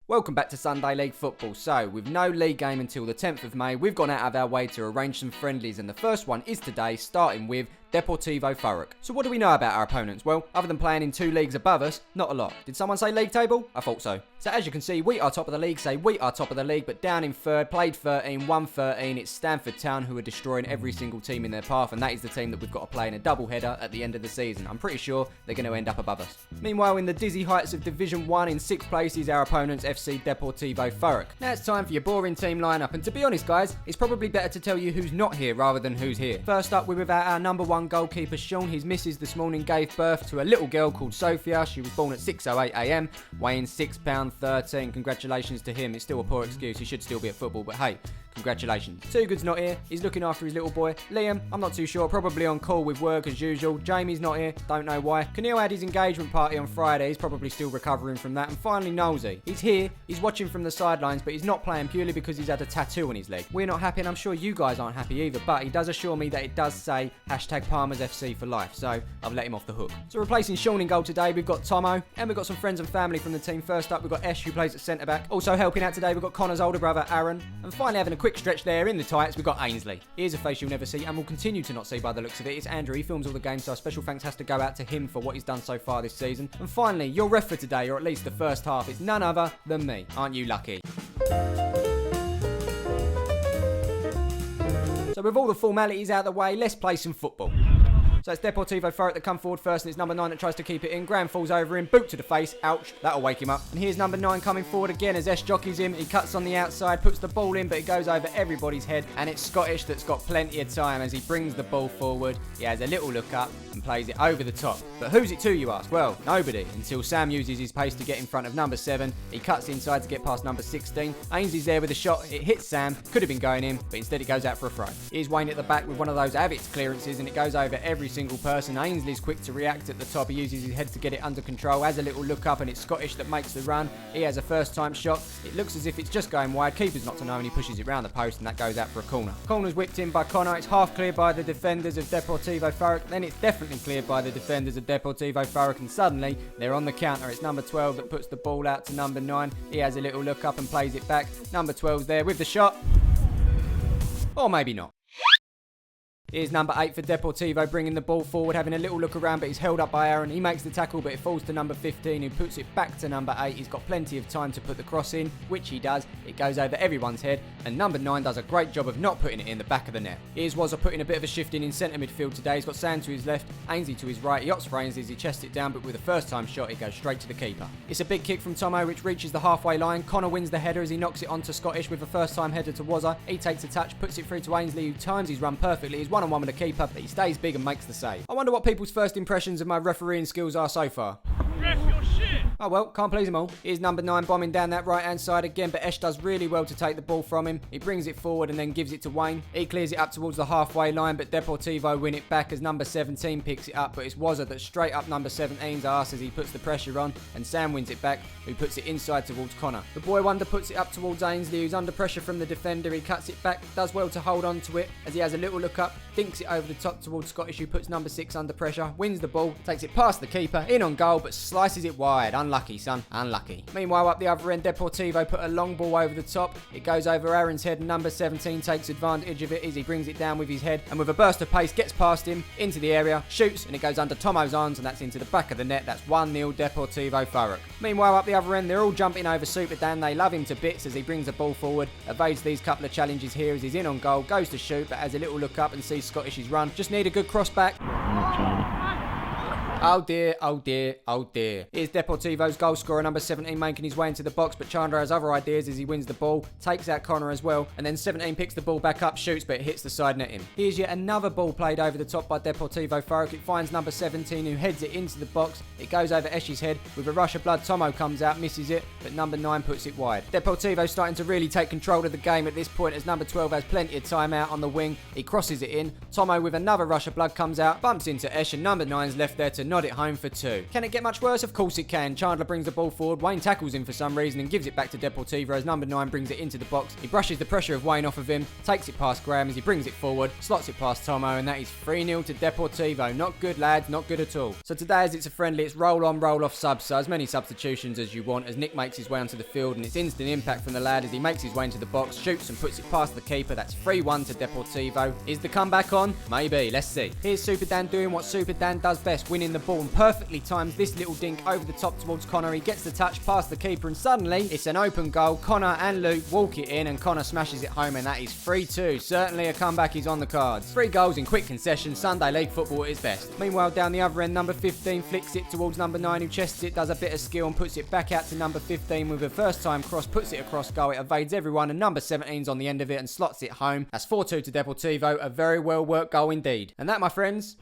Welcome back to Sunday League Football. So, with no league game until the 10th of May, we've gone out of our way to arrange some friendlies, and the first one is today, starting with Deportivo Thurrock. So what do we know about our opponents? Well, other than playing in 2 leagues above us, not a lot. Did someone say league table? I thought so. So as you can see, we are top of the league, but down in 3rd, played 13, won 13. It's Stamford Town who are destroying every single team in their path, and that is the team that we've got to play in a double-header at the end of the season. I'm pretty sure they're going to end up above us. Meanwhile, in the dizzy heights of Division 1, in 6th place is our opponent's FC Deportivo Thurrock. Now it's time for your boring team lineup, and to be honest guys, it's probably better to tell you who's not here rather than who's here. First up, we're without our number 1 goalkeeper, Sean. His missus this morning gave birth to a little girl called Sophia. She was born at 6:08 a.m, weighing £6.13. Congratulations to him. It's still a poor excuse. He should still be at football, but hey, congratulations. Too Good's not here. He's looking after his little boy. Liam, I'm not too sure. Probably on call with work as usual. Jamie's not here. Don't know why. Keneal had his engagement party on Friday. He's probably still recovering from that. And finally, Nosey. He's here. He's watching from the sidelines, but he's not playing purely because he's had a tattoo on his leg. We're not happy, and I'm sure you guys aren't happy either, but he does assure me that it does say #Palmers FC for life, so I've let him off the hook. So replacing Sean in goal today, we've got Tomo, and we've got some friends and family from the team. First up, we've got Esh, who plays at centre-back. Also helping out today, we've got Connor's older brother, Aaron. And finally, having a quick stretch there in the tights, we've got Ainsley. Here's a face you'll never see, and will continue to not see by the looks of it. It's Andrew. He films all the games, so a special thanks has to go out to him for what he's done so far this season. And finally, your ref for today, or at least the first half, is none other than me. Aren't you lucky? So with all the formalities out of the way, let's play some football. So it's Deportivo Thurrock that come forward first, and it's number 9 that tries to keep it in. Graham falls over him, boot to the face, ouch, that'll wake him up. And here's number 9 coming forward again as Esh jockeys him. He cuts on the outside, puts the ball in, but it goes over everybody's head. And it's Scottish that's got plenty of time as he brings the ball forward. He has a little look up and plays it over the top. But who's it to, you ask? Well, nobody, until Sam uses his pace to get in front of number 7. He cuts inside to get past number 16. Ainsley's there with a shot. It hits Sam, could have been going in, but instead it goes out for a throw. Here's Wayne at the back with one of those Avits clearances, and it goes over every single person. Ainsley's quick to react at the top. He uses his head to get it under control, has a little look up, and it's Scottish that makes the run. He has a first time shot. It looks as if it's just going wide. Keeper's not to know, and he pushes it round the post, and that goes out for a corner. Corner's whipped in by Connor. It's half cleared by the defenders of Deportivo Thurrock. Then it's definitely cleared by the defenders of Deportivo Thurrock, and suddenly they're on the counter. It's number 12 that puts the ball out to number 9. He has a little look up and plays it back. Number 12's there with the shot. Or maybe not. Here's number 8 for Deportivo, bringing the ball forward, having a little look around, but he's held up by Aaron. He makes the tackle, but it falls to number 15, who puts it back to number 8. He's got plenty of time to put the cross in, which he does. It goes over everyone's head, and number 9 does a great job of not putting it in the back of the net. Here's Wazza putting a bit of a shift in centre midfield today. He's got Sam to his left, Ainsley to his right. He opts for Ainsley as he chests it down, but with a first-time shot, it goes straight to the keeper. It's a big kick from Tomo, which reaches the halfway line. Connor wins the header as he knocks it onto Scottish with a first-time header to Wazza. He takes a touch, puts it through to Ainsley, who times his run perfectly. He's one-on-one with the keeper. He stays big and makes the save. I wonder what people's first impressions of my refereeing skills are so far. Ref your shit! Oh well, can't please them all. Here's number 9 bombing down that right hand side again, but Esh does really well to take the ball from him. He brings it forward and then gives it to Wayne. He clears it up towards the halfway line, but Deportivo win it back as number 17 picks it up, but it's Wazza that's straight up number 17's arse as he puts the pressure on, and Sam wins it back, who puts it inside towards Connor. The boy wonder puts it up towards Ainsley, who's under pressure from the defender. He cuts it back, does well to hold on to it as he has a little look up, dinks it over the top towards Scottish, who puts number 6 under pressure, wins the ball, takes it past the keeper, in on goal, but slices it wide. Unlucky, son. Unlucky. Meanwhile, up the other end, Deportivo put a long ball over the top. It goes over Aaron's head, and number 17 takes advantage of it as he brings it down with his head, and with a burst of pace, gets past him, into the area, shoots, and it goes under Tomo's arms, and that's into the back of the net. That's 1-0 Deportivo Thurrock. Meanwhile, up the other end, they're all jumping over Super Dan. They love him to bits as he brings the ball forward, evades these couple of challenges here as he's in on goal, goes to shoot, but has a little look up and sees Scottish's run. Just need a good cross back. Oh dear, oh dear, oh dear. Here's Deportivo's goal scorer, number 17, making his way into the box, but Chandra has other ideas as he wins the ball, takes out Connor as well, and then 17 picks the ball back up, shoots, but it hits the side netting. Here's yet another ball played over the top by Deportivo Thurrock. It finds number 17, who heads it into the box. It goes over Esh's head. With a rush of blood, Tomo comes out, misses it, but number 9 puts it wide. Deportivo's starting to really take control of the game at this point as number 12 has plenty of time out on the wing. He crosses it in. Tomo with another rush of blood comes out, bumps into Esh, and number 9's left there to nod it home for 2. Can it get much worse? Of course it can. Chandler brings the ball forward, Wayne tackles him for some reason and gives it back to Deportivo as number 9 brings it into the box. He brushes the pressure of Wayne off of him, takes it past Graham as he brings it forward, slots it past Tomo, and that is 3-0 to Deportivo. Not good, lads, not good at all. So today, as it's a friendly, it's roll on, roll off subs, so as many substitutions as you want, as Nick makes his way onto the field, and it's instant impact from the lad as he makes his way into the box, shoots and puts it past the keeper. That's 3-1 to Deportivo. Is the comeback on? Maybe, let's see. Here's Super Dan doing what Super Dan does best, winning the ball, and perfectly times this little dink over the top towards Connor. He gets the touch past the keeper, and suddenly it's an open goal. Connor and Luke walk it in, and Connor smashes it home, and that is 3-2. Certainly a comeback is on the cards. 3 goals in quick concession. Sunday League football at its best. Meanwhile, down the other end, number 15 flicks it towards number 9, who chests it, does a bit of skill and puts it back out to number 15 with a first time cross, puts it across goal. It evades everyone, and number 17's on the end of it and slots it home. That's 4-2 to Deportivo. A very well worked goal indeed. And that, my friends,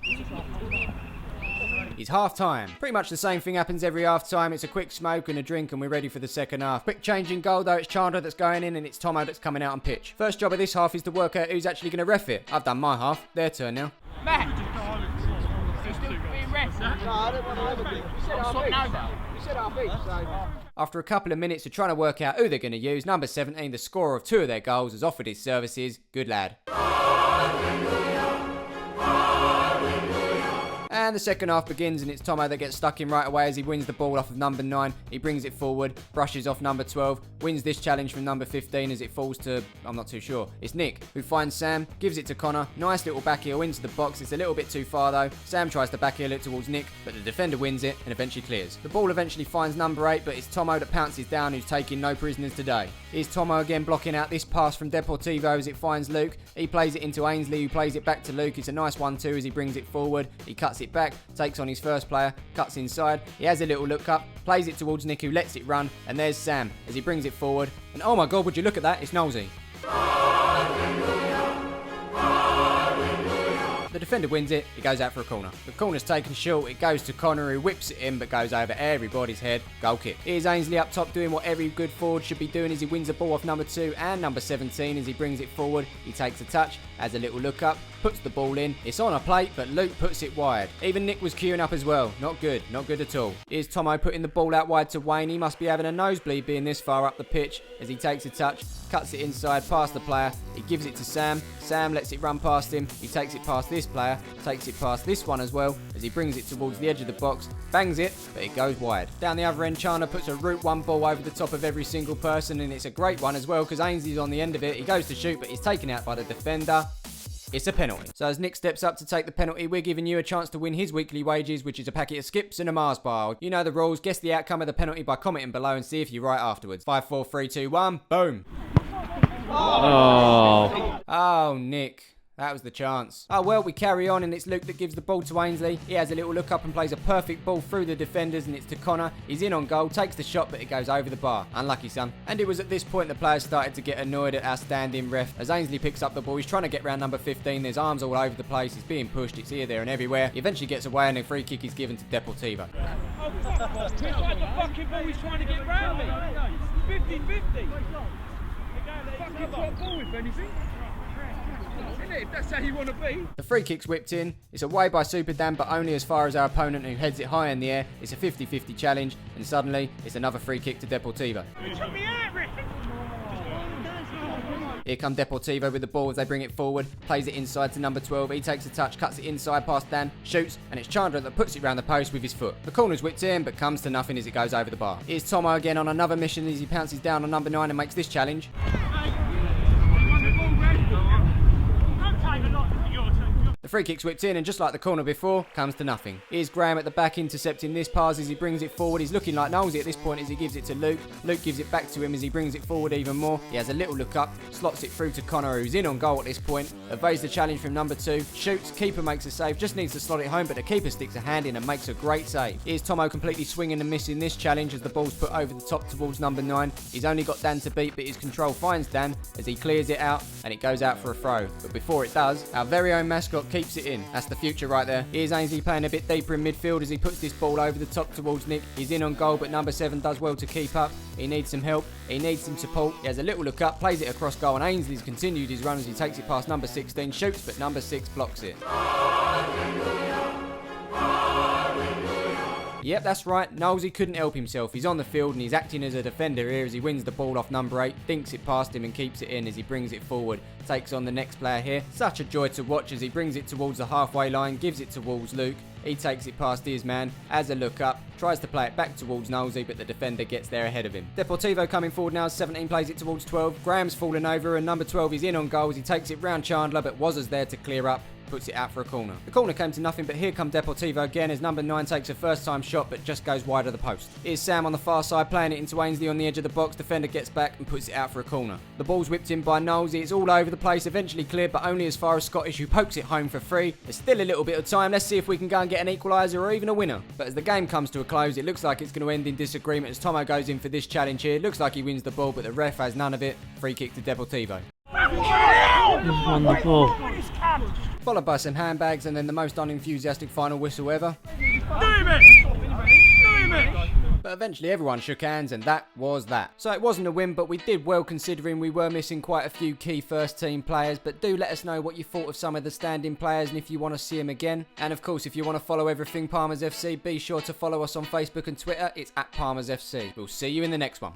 is half time. Pretty much the same thing happens every half time. It's a quick smoke and a drink and we're ready for the second half. Quick change in goal though. It's Chandler that's going in and it's Tomo that's coming out on pitch. First job of this half is to work out who's actually going to ref it. I've done my half. Their turn now. Matt! Still being ref? No, I don't want to have a bit. You said RB. So. After a couple of minutes of trying to work out who they're going to use, number 17, the scorer of 2 of their goals, has offered his services. Good lad. And the second half begins and it's Tomo that gets stuck in right away as he wins the ball off of number 9. He brings it forward, brushes off number 12, wins this challenge from number 15 as it falls to, I'm not too sure. It's Nick who finds Sam, gives it to Connor. Nice little back heel into the box. It's a little bit too far though. Sam tries to back heel it towards Nick, but the defender wins it and eventually clears. The ball eventually finds number 8, but it's Tomo that pounces down, who's taking no prisoners today. Here's Tomo again blocking out this pass from Deportivo as it finds Luke. He plays it into Ainsley, who plays it back to Luke. It's a nice 1-2 as he brings it forward. He cuts it back, takes on his first player, cuts inside. He has a little look up, plays it towards Nick, who lets it run, and there's Sam as he brings it forward. And oh my god, would you look at that? It's Nosey. The defender wins it, it goes out for a corner. The corner's taken short, it goes to Connor, who whips it in but goes over everybody's head. Goal kick. Here's Ainsley up top doing what every good forward should be doing as he wins the ball off number 2 and number 17 as he brings it forward. He takes a touch, has a little look up, puts the ball in. It's on a plate, but Luke puts it wide. Even Nick was queuing up as well. Not good at all. Here's Tomo putting the ball out wide to Wayne. He must be having a nosebleed being this far up the pitch as he takes a touch, cuts it inside past the player. He gives it to Sam. Sam lets it run past him. He takes it past this player, takes it past this one as well as he brings it towards the edge of the box, bangs it, but it goes wide. Down the other end, Chandler puts a Route 1 ball over the top of every single person, and it's a great one as well because Ainsley's on the end of it. He goes to shoot, but he's taken out by the defender. It's a penalty. So as Nick steps up to take the penalty, we're giving you a chance to win his weekly wages, which is a packet of skips and a Mars bar. You know the rules. Guess the outcome of the penalty by commenting below and see if you're right afterwards. 5, 4, 3, 2, 1. Boom. Oh, Nick. That was the chance. Oh well, we carry on and it's Luke that gives the ball to Ainsley. He has a little look up and plays a perfect ball through the defenders and it's to Connor. He's in on goal, takes the shot but it goes over the bar. Unlucky son. And it was at this point the players started to get annoyed at our stand-in ref. As Ainsley picks up the ball, he's trying to get round number 15. There's arms all over the place. He's being pushed. It's here, there and everywhere. He eventually gets away and a free kick is given to Deportivo. Oh, it's like the fucking ball he's trying to get round me. 50-50. Fucking top ball if anything. If that's how you want to be. The free kick's whipped in. It's away by Super Dan, but only as far as our opponent, who heads it high in the air. It's a 50-50 challenge, and suddenly it's another free kick to Deportivo. Here come Deportivo with the ball as they bring it forward, plays it inside to number 12. He takes a touch, cuts it inside past Dan, shoots, and it's Chandler that puts it round the post with his foot. The corner's whipped in, but comes to nothing as it goes over the bar. Here's Tomo again on another mission as he pounces down on number 9 and makes this challenge. The free kick's whipped in and just like the corner before, comes to nothing. Here's Graham at the back intercepting this pass as he brings it forward. He's looking like Nosey at this point as he gives it to Luke. Luke gives it back to him as he brings it forward even more. He has a little look up, slots it through to Connor, who's in on goal at this point. Evades the challenge from number 2, shoots, keeper makes a save, just needs to slot it home, but the keeper sticks a hand in and makes a great save. Here's Tomo completely swinging and missing this challenge as the ball's put over the top towards number 9. He's only got Dan to beat, but his control finds Dan as he clears it out and it goes out for a throw. But before it does, our very own mascot keeps it in. That's the future right there. Here's Ainsley playing a bit deeper in midfield as he puts this ball over the top towards Nick. He's in on goal, but number 7 does well to keep up. He needs some help. He needs some support. He has a little look up, plays it across goal, and Ainsley's continued his run as he takes it past number 16, shoots, but number 6 blocks it. Yep, that's right, Knowlesy couldn't help himself. He's on the field and he's acting as a defender here as he wins the ball off number 8, dinks it past him and keeps it in as he brings it forward. Takes on the next player here. Such a joy to watch as he brings it towards the halfway line, gives it towards Luke. He takes it past his man, as a look up, tries to play it back towards Knowlesy, but the defender gets there ahead of him. Deportivo coming forward now, 17 plays it towards 12. Graham's fallen over and number 12 is in on goals. He takes it round Chandler, but was there to clear up. Puts it out for a corner. The corner came to nothing, but here come Deportivo again as number 9 takes a first time shot but just goes wide of the post. Here's Sam on the far side playing it into Ainsley on the edge of the box. Defender gets back and puts it out for a corner. The ball's whipped in by Knowlesy. It's all over the place, eventually cleared, but only as far as Scottish, who pokes it home for free. There's still a little bit of time. Let's see if we can go and get an equaliser or even a winner. But as the game comes to a close, it looks like it's going to end in disagreement as Tomo goes in for this challenge here. Looks like he wins the ball, but the ref has none of it. Free kick to Deportivo. He's won the ball. Followed by some handbags and then the most unenthusiastic final whistle ever. But eventually everyone shook hands and that was that. So it wasn't a win, but we did well considering we were missing quite a few key first team players. But do let us know what you thought of some of the stand-in players and if you want to see them again. And of course, if you want to follow everything Palmers FC, be sure to follow us on Facebook and Twitter. It's @Palmers FC. We'll see you in the next one.